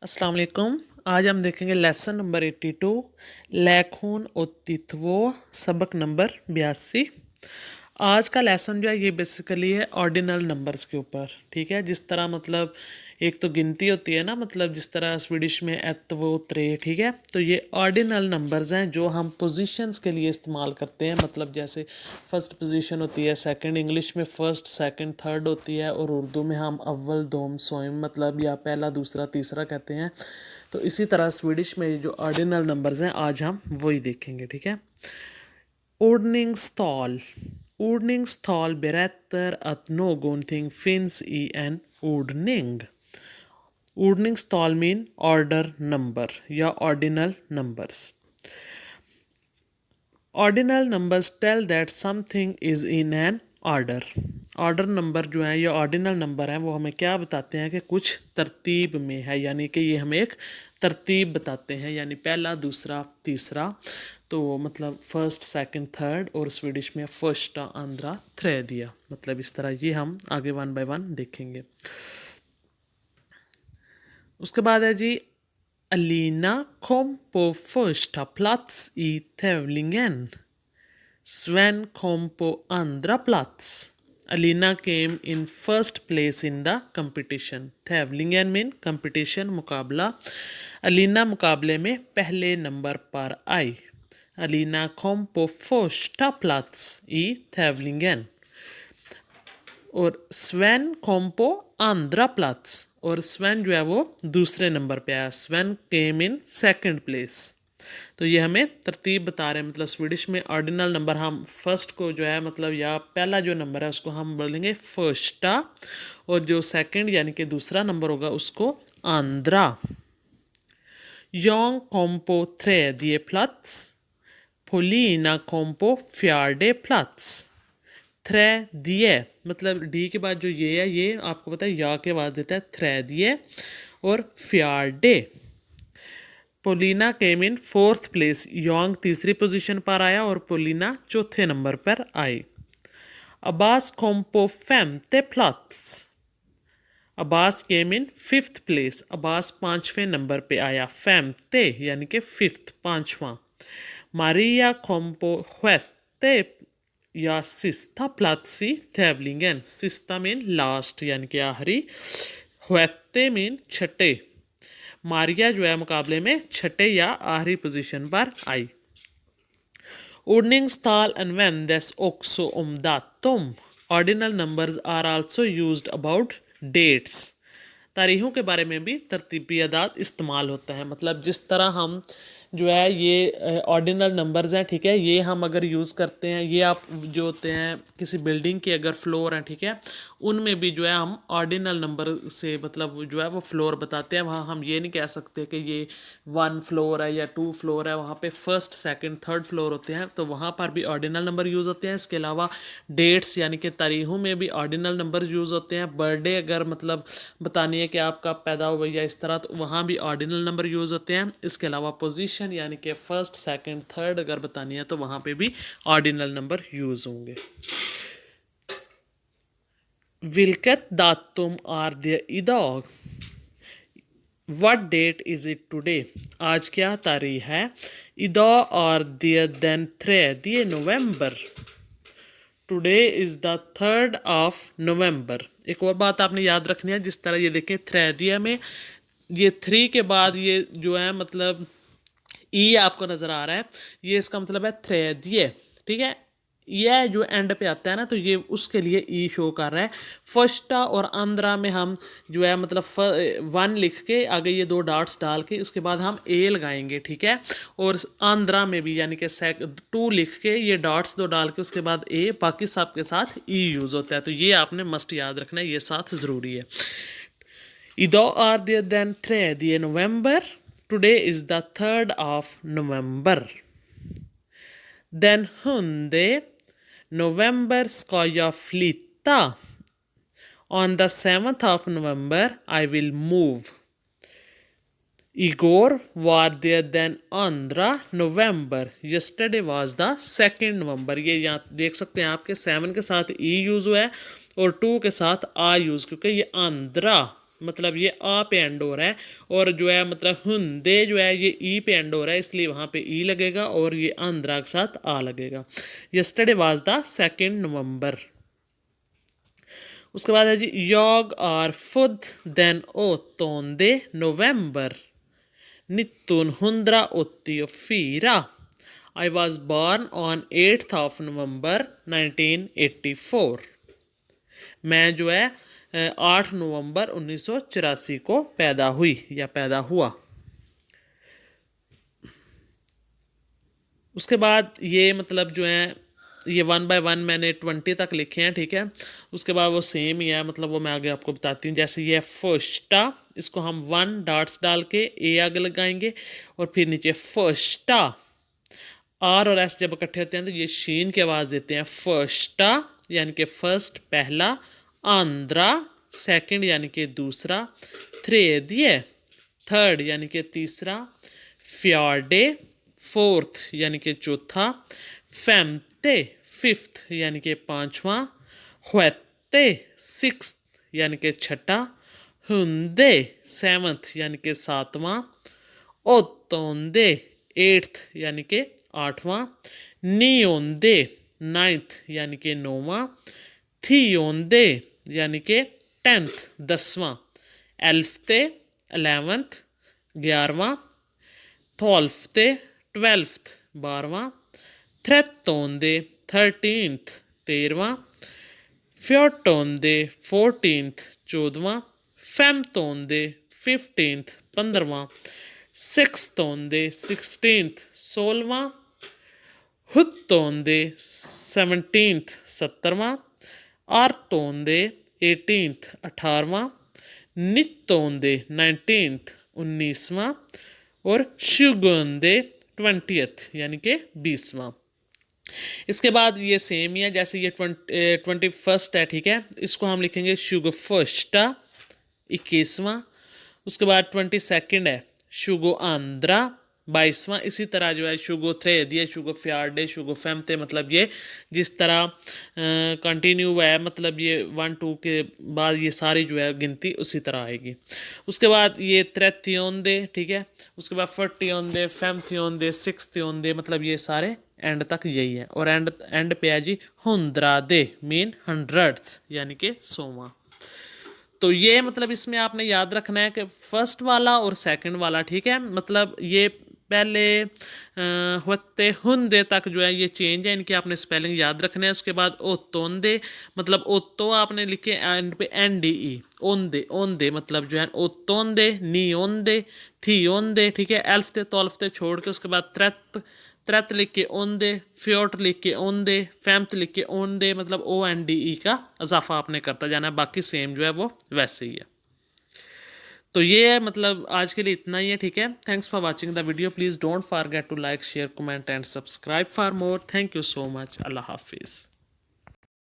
अस्सलाम वालेकुम। आज हम देखेंगे लेसन नंबर 82 लैखून ओतित्वो सबक नंबर 82। आज का लेसन जो है ये बेसिकली है ऑर्डिनल नंबर्स के ऊपर। ठीक है, जिस तरह मतलब एक तो गिनती होती है ना, मतलब जिस तरह स्वीडिश में एत्वो त्रे। ठीक है, तो ये ऑर्डिनल नंबर्स हैं जो हम पोजीशंस के लिए इस्तेमाल करते हैं। मतलब जैसे फर्स्ट पोजीशन होती है, सेकंड इंग्लिश में फर्स्ट सेकंड थर्ड होती है, और उर्दू में हम अव्वल दोम सोम मतलब या पहला दूसरा तीसरा कहते हैं। तो इसी तरह स्वीडिश में जो ऑर्डिनल नंबर्स हैं आज हम वही देखेंगे। ठीक है, ordningstal. Ordningstal berättar att någonting finns i en ordning. Ordningstal mean order number या ordinal numbers. Ordinal numbers tell that something is in an order. Order number जो है या ऑर्डिनल नंबर है वो हमें क्या बताते हैं कि कुछ तरतीब में है, यानी कि ये हमें एक तरतीब बताते हैं, यानी पहला दूसरा तीसरा। तो मतलब फर्स्ट सेकंड थर्ड, और स्वीडिश में फर्स्ट आंध्रा थ्रेदिया। मतलब इस तरह ये हम आगे वन बाय वन देखेंगे। उसके बाद है जी, Alina kom på första plats i tävlingen. Sven kom på andra plats. Alina came in first place in the competition. Tävlingen mean competition, मुकाबला। अलीना मुकाबले में पहले नंबर पर आई। Alina kom på första plats i tävlingen. और स्वेन kom på andra plats, और स्वेन जो है वो दूसरे नंबर पे आया। स्वेन केम इन सेकंड प्लेस। तो ये हमें तरतीब बता रहे हैं। मतलब स्वीडिश में ऑर्डिनल नंबर हम फर्स्ट को जो है मतलब या पहला जो नंबर है उसको हम बोलेंगे फर्स्टा, और जो सेकंड यानी कि दूसरा नंबर होगा उसको Andra. Jag kom på tredje plats. Polina kom på fjärde plats. थ्रेदिए मतलब डी के बाद जो ये है ये आपको पता है या के बाद देता है थ्रेदिए, और फ्यार्डे। Polina came in fourth place. Yong तीसरी पोजीशन पर आया और पोलिना चौथे नंबर पर आई। Abbas kom på femte plats. Abbas came in fifth place. Abbas पांचवें नंबर पे आया। femte यानी कि फिफ्थ पांचवा। मारिया kom på sjätte या सिस्ता प्लात्सी tävlingen. सिस्ता मीन लास्ट यानी कि आखिरी, हुएते मीन छठे। मारिया जो है मुकाबले में छठे या आखिरी पोजीशन पर आई। Ordningstal användes också om datum. Ordinal numbers are also used about dates. तारीखों के बारे में भी तरतीबी अदाद इस्तेमाल होता है। मतलब जिस तरह हम जो है ये ऑर्डिनल नंबर्स हैं, ठीक है, ये हम अगर यूज़ करते हैं, ये आप जो होते हैं किसी बिल्डिंग के अगर फ्लोर हैं, ठीक है, उनमें भी जो है हम ऑर्डिनल नंबर से मतलब जो है वो फ्लोर बताते हैं। वहाँ हम ये नहीं कह सकते कि ये 1 फ्लोर है या 2 फ्लोर है। वहाँ पे फर्स्ट सेकंड थर्ड फ्लोर होते हैं, तो वहाँ पर भी ऑर्डिनल नंबर यूज़ होते हैं। इसके अलावा डेट्स यानी कि तारीखों में भी ऑर्डिनल नंबर यूज़ होते हैं। बर्थडे अगर मतलब बतानी है कि आप कब पैदा हुए या इस तरह, तो वहाँ भी ऑर्डिनल नंबर यूज़ होते हैं। इसके अलावा पोजीशन यानी कि फर्स्ट सेकंड थर्ड अगर बतानी है तो वहाँ पे भी ऑर्डिनल नंबर यूज़ होंगे। Vilket datum är det idag? What date is it today? आज क्या तारीख है? Idag är det den 3 november. Today is the 3rd of November. एक और बात आपने याद रखनी है, जिस तरह ये देखें थ्रेदिया में ये 3 के बाद ये जो है मतलब ई आपको नज़र आ रहा है, ये इसका मतलब है थ्रेदिए। ठीक है, यह जो एंड पे आता है ना, तो ये उसके लिए ई शो कर रहा है। फर्स्टा और आंध्रा में हम जो है मतलब 1 लिख के आगे ये 2 डॉट्स डाल के उसके बाद हम ए लगाएंगे। ठीक है, और आंध्रा में भी यानी कि 2 लिख के ये डॉट्स 2 डाल के उसके बाद ए, बाकी सब के साथ ई यूज़ होता है। तो ये आपने मस्ट याद रखना है, ये साथ ज़रूरी है। Idag är det den 3 november. Today is the 3rd of November. Den 7 november ska jag flytta. On the 7th of November I will move. Igår var det den 2 november. Yesterday was the 2nd November. ये यहाँ देख सकते हैं आपके 7 के साथ ई use हुआ है और 2 के साथ आ यूज़, क्योंकि ये आंध्रा मतलब ये आ पे एंड हो रहा है, और जो है मतलब हुंदे जो है ये ई पे एंड हो रहा है, इसलिए वहाँ पे ई लगेगा और ये आंध्रा के साथ आ लगेगा। यस्टरडे वाज द 2 नवंबर। उसके बाद है जी jag är född den 8 november 1984. I was born on 8th of November 1984. मैं जो है 8 नवंबर 1984 को पैदा हुई या पैदा हुआ। उसके बाद ये मतलब जो है ये 1 बाय 1 मैंने 20 तक लिखे हैं, ठीक है। उसके बाद वो सेम ही है, मतलब वो मैं आगे आपको बताती हूँ। जैसे ये फर्स्टा, इसको हम 1 डॉट्स डाल के ए आगे लगाएंगे और फिर नीचे फर्स्टा। आर और एस जब इकट्ठे होते हैं तो ये शीन की आवाज़ देते हैं। फर्स्टा यानी कि फर्स्ट पहला, आंध्रा सेकंड यानी कि दूसरा, थ्रेदिये थर्ड यानी कि तीसरा, फ्यार्डे फोर्थ यानी कि चौथा, femte फिफ्थ यानी कि पांचवा, sjätte सिक्स्थ यानी कि छठा, hunde सेवन्थ यानी कि सातवां, åttonde एट्थ यानी कि आठवां, nionde नाइन्थ यानी कि नौवां, tionde यानी कि 10th 10वां, elfte 11th 11वां, tolfte 12th 12वां, trettonde 13th 13वां, fjortonde 14th 14वां, femtonde 15th 15वां, sextonde 16th 16वां, हुत्तोंदे 17th 17वां, आर्टोंदे 18th 18वां, नित्तोंदे 19th 19वां और शुगोंदे 20th यानी कि 20वां। इसके बाद ये सेम ही है, जैसे ये 21st है, ठीक है। इसको हम लिखेंगे शुगो फर्स्टा 21वां। उसके बाद 22nd है शुगो आंध्रा 22वां। इसी तरह जो है शुगो थ्रेदिये, शुगो फ्यार्डे, शुगो फेमते, मतलब ये जिस तरह कंटिन्यू है, मतलब ये 1 2 के बाद ये सारी जो है गिनती उसी तरह आएगी। उसके बाद ये त्रेत्योंदे, ठीक है। उसके बाद फर्टियोंदे, फेमथियोंदे, सिक्सथियोंदे, मतलब ये सारे एंड तक यही है। और एंड पे है जी हुंद्रादे मीन 100th यानी कि 100वां। तो ये मतलब इसमें आपने याद रखना है कि फर्स्ट वाला और सेकंड वाला, ठीक है। मतलब ये पहले होते हुंदे तक जो है ये चेंज है, इनकी आपने स्पेलिंग याद रखना है। उसके बाद ओतोंदे, मतलब ओतो आपने लिखे एंड पे NDE, ओंदे ओंदे मतलब जो है ओतोंदे, नी ओंदे, थी ओंदे, ठीक है। एल्फते तोल्फते छोड़ के उसके बाद त्रेत लिख के ओंदे, फ्योट लिख के ओंदे, फैम्थ लिख के ओंदे, मतलब ONDE का इजाफा आपने करता जाना है। बाकी सेम जो है वो वैसे ही है। तो ये है, मतलब आज के लिए इतना ही है, ठीक है। Thanks for watching the video. Please don't forget to like share comment and subscribe for more. Thank you so much. Allah हाफिज़।